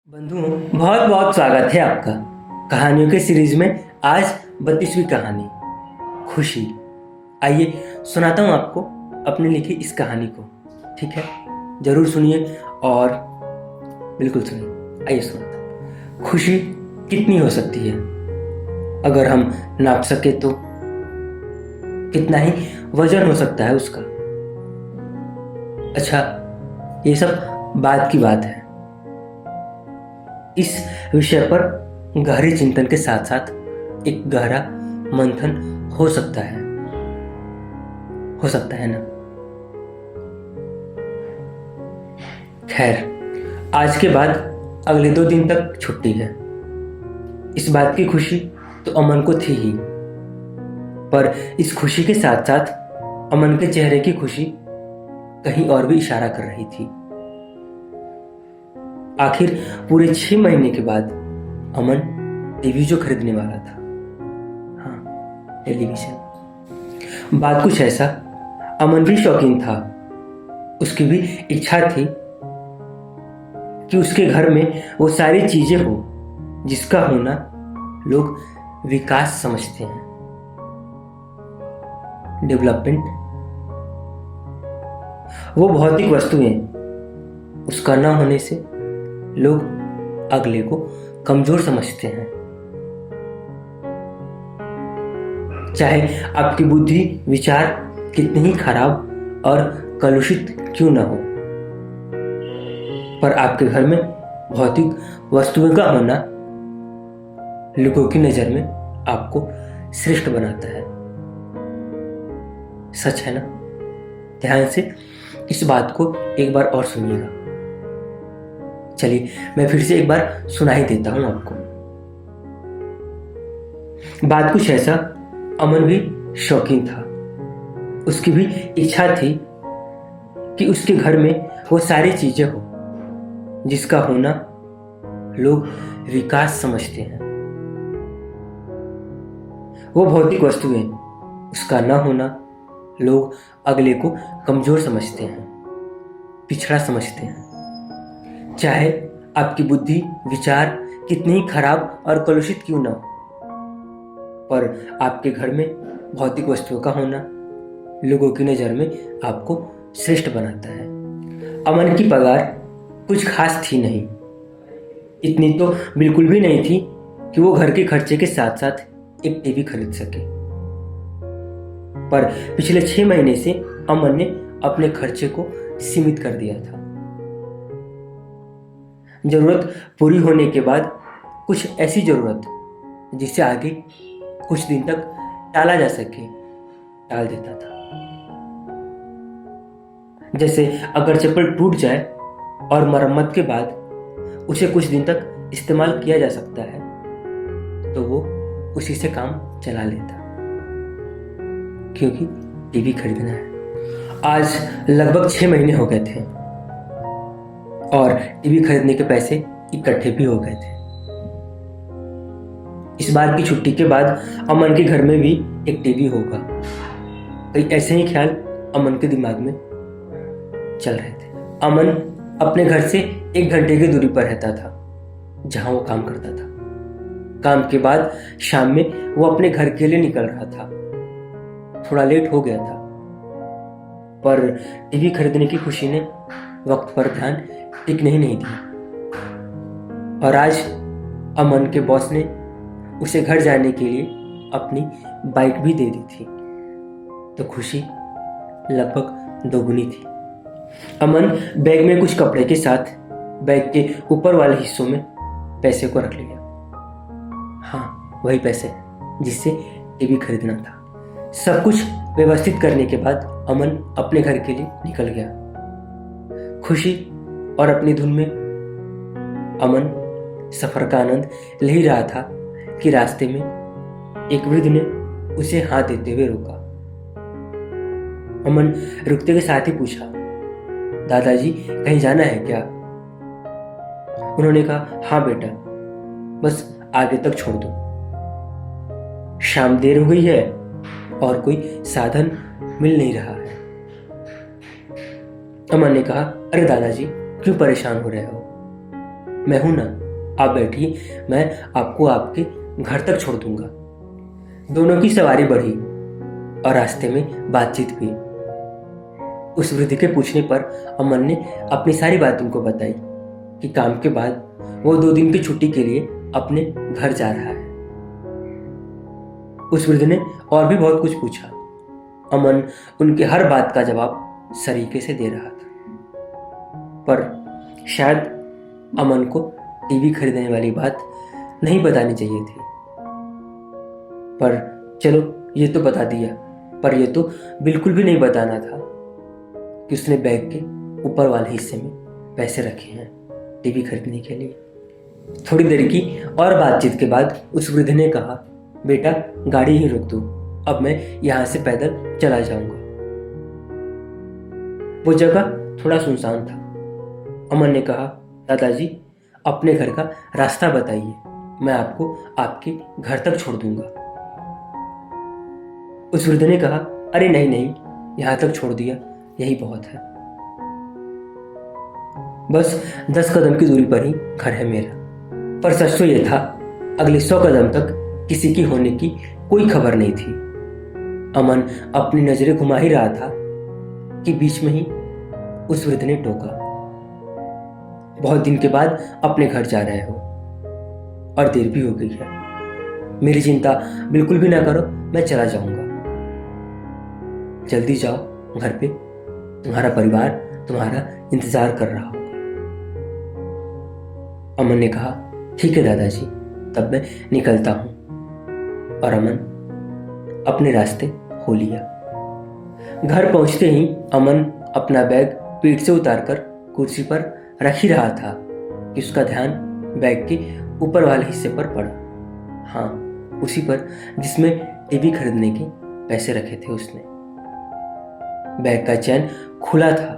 बंधुओं, बहुत बहुत स्वागत है आपका कहानियों के सीरीज में। आज 32वीं कहानी, खुशी। आइए सुनाता हूँ आपको अपने लिखी इस कहानी को। ठीक है, जरूर सुनिए और बिल्कुल सुनिए। आइए सुनाता हूँ। खुशी कितनी हो सकती है अगर हम नाप सके तो? कितना ही वजन हो सकता है उसका? अच्छा, ये सब बात की बात है। इस विषय पर गहरे चिंतन के साथ साथ एक गहरा मंथन हो सकता है ना? खैर, आज के बाद अगले 2 दिन तक छुट्टी है। इस बात की खुशी तो अमन को थी ही, पर इस खुशी के साथ साथ अमन के चेहरे की खुशी कहीं और भी इशारा कर रही थी। आखिर पूरे 6 महीने के बाद अमन टीवी जो खरीदने वाला था, हाँ, टेलीविजन। बात कुछ ऐसा, अमन भी शौकीन था। उसकी भी इच्छा थी कि उसके घर में वो सारी चीजें हो जिसका होना लोग विकास समझते हैं, डेवलपमेंट। वो भौतिक वस्तुएं, उसका ना होने से लोग अगले को कमजोर समझते हैं। चाहे आपकी बुद्धि विचार कितनी ही खराब और कलुषित क्यों ना हो, पर आपके घर में भौतिक वस्तुओं का होना लोगों की नजर में आपको श्रेष्ठ बनाता है। सच है ना? ध्यान से इस बात को एक बार और सुनिएगा। चलिए, मैं फिर से एक बार सुना ही देता हूं आपको। बात कुछ ऐसा, अमन भी शौकीन था। उसकी भी इच्छा थी कि उसके घर में वो सारी चीजें हो जिसका होना लोग विकास समझते हैं। वो भौतिक वस्तुएं, उसका ना होना लोग अगले को कमजोर समझते हैं, पिछड़ा समझते हैं। चाहे आपकी बुद्धि विचार कितनी ही खराब और कलुषित क्यों ना हो, पर आपके घर में भौतिक वस्तुओं का होना लोगों की नज़र में आपको श्रेष्ठ बनाता है। अमन की पगार कुछ खास थी नहीं, इतनी तो बिल्कुल भी नहीं थी कि वो घर के खर्चे के साथ साथ एक टीवी खरीद सके। पर पिछले 6 महीने से अमन ने अपने खर्चे को सीमित कर दिया था। जरूरत पूरी होने के बाद कुछ ऐसी जरूरत जिसे आगे कुछ दिन तक टाला जा सके, टाल देता था। जैसे अगर चप्पल टूट जाए और मरम्मत के बाद उसे कुछ दिन तक इस्तेमाल किया जा सकता है, तो वो उसी से काम चला लेता, क्योंकि टीवी खरीदना है। आज लगभग 6 महीने हो गए थे और टीवी खरीदने के पैसे इकट्ठे भी हो गए थे। इस बार की छुट्टी के बाद अमन के घर में भी एक टीवी होगा, कई ऐसे ही ख्याल अमन के दिमाग में चल रहे थे। अमन अपने घर से 1 घंटे की दूरी पर रहता था, जहां वो काम करता था। काम के बाद शाम में वो अपने घर के लिए निकल रहा था। थोड़ा लेट हो गया था, पर टीवी खरीदने की खुशी ने वक्त पर ध्यान टिकने ही नहीं दिया। और आज अमन के बॉस ने उसे घर जाने के लिए अपनी बाइक भी दे दी थी, तो खुशी लगभग दोगुनी थी। अमन बैग में कुछ कपड़े के साथ बैग के ऊपर वाले हिस्सों में पैसे को रख लिया। हाँ, वही पैसे जिससे टीवी खरीदना था। सब कुछ व्यवस्थित करने के बाद अमन अपने घर के लिए निकल गया। खुशी और अपनी धुन में अमन सफर का आनंद ले ही रहा था कि रास्ते में एक वृद्ध ने उसे हाथ देते हुए रोका। अमन रुकते के साथ ही पूछा, दादाजी कहीं जाना है क्या? उन्होंने कहा, हाँ बेटा, बस आगे तक छोड़ दो, शाम देर हो गई है और कोई साधन मिल नहीं रहा है। अमन ने कहा, अरे दादाजी क्यों परेशान हो रहे हो? मैं हूं ना, आप बैठिए, मैं आपको आपके घर तक छोड़ दूंगा। दोनों की सवारी बढ़ी और रास्ते में बातचीत हुई। उस वृद्ध के पूछने पर अमन ने अपनी सारी बात उनको बताई कि काम के बाद वो 2 दिन की छुट्टी के लिए अपने घर जा रहा है। उस वृद्ध ने और भी बहुत कुछ पूछा। अमन उनके हर बात का जवाब सलीके से दे रहा था, पर शायद अमन को टीवी खरीदने वाली बात नहीं बतानी चाहिए थी। पर चलो, ये तो बता दिया, पर ये तो बिल्कुल भी नहीं बताना था कि उसने बैग के ऊपर वाले हिस्से में पैसे रखे हैं टीवी खरीदने के लिए। थोड़ी देर की और बातचीत के बाद उस वृद्ध ने कहा, बेटा गाड़ी ही रोक दो, अब मैं यहाँ से पैदल चला जाऊंगा। वो जगह थोड़ा सुनसान था। अमन ने कहा, दादाजी अपने घर का रास्ता बताइए, मैं आपको आपके घर तक छोड़ दूंगा। उस वृद्ध ने कहा, अरे नहीं नहीं, यहां तक छोड़ दिया, यही बहुत है। बस 10 कदम की दूरी पर ही घर है मेरा। पर सच तो यह था, अगले 100 कदम तक किसी की होने की कोई खबर नहीं थी। अमन अपनी नजरें घुमा ही रहा था कि बीच में ही उस वृद्ध ने टोका, बहुत दिन के बाद अपने घर जा रहे हो और देर भी हो गई है। मेरी चिंता बिल्कुल भी ना करो, मैं चला जाऊंगा। जल्दी जाओ घर पे, तुम्हारा परिवार तुम्हारा इंतजार कर रहा होगा। अमन ने कहा, ठीक है दादाजी, तब मैं निकलता हूं। और अमन अपने रास्ते हो लिया। घर पहुंचते ही अमन अपना बैग पीठ से उतारकर कुर्सी पर रख ही रहा था कि उसका ध्यान बैग के ऊपर वाले हिस्से पर पड़ा। हाँ, उसी पर जिसमें टीवी खरीदने के पैसे रखे थे उसने। बैग का चैन खुला था।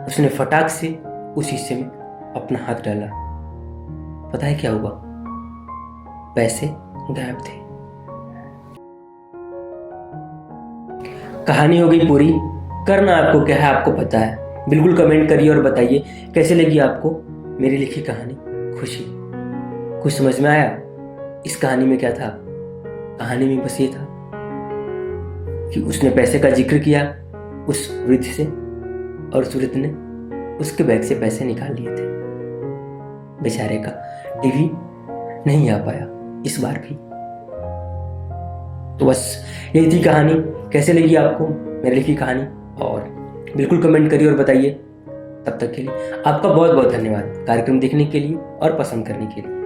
उसने फटाक से उस हिस्से में अपना हाथ डाला। पता है क्या हुआ? पैसे गायब थे। कहानी हो गई पूरी। करना आपको क्या है, आपको पता है। बिल्कुल कमेंट करिए और बताइए कैसे लगी आपको मेरी लिखी कहानी खुशी। कुछ समझ में आया इस कहानी में क्या था? कहानी में बस ये था कि उसने पैसे का जिक्र किया उस वृद्ध से, और उस वृद्ध ने उसके बैग से पैसे निकाल लिए थे। बेचारे का टीवी नहीं आ पाया इस बार भी। तो बस यही थी कहानी। कैसे लगी आपको मेरी लिखी कहानी? और बिल्कुल कमेंट करिए और बताइए। तब तक के लिए आपका बहुत बहुत धन्यवाद कार्यक्रम देखने के लिए और पसंद करने के लिए।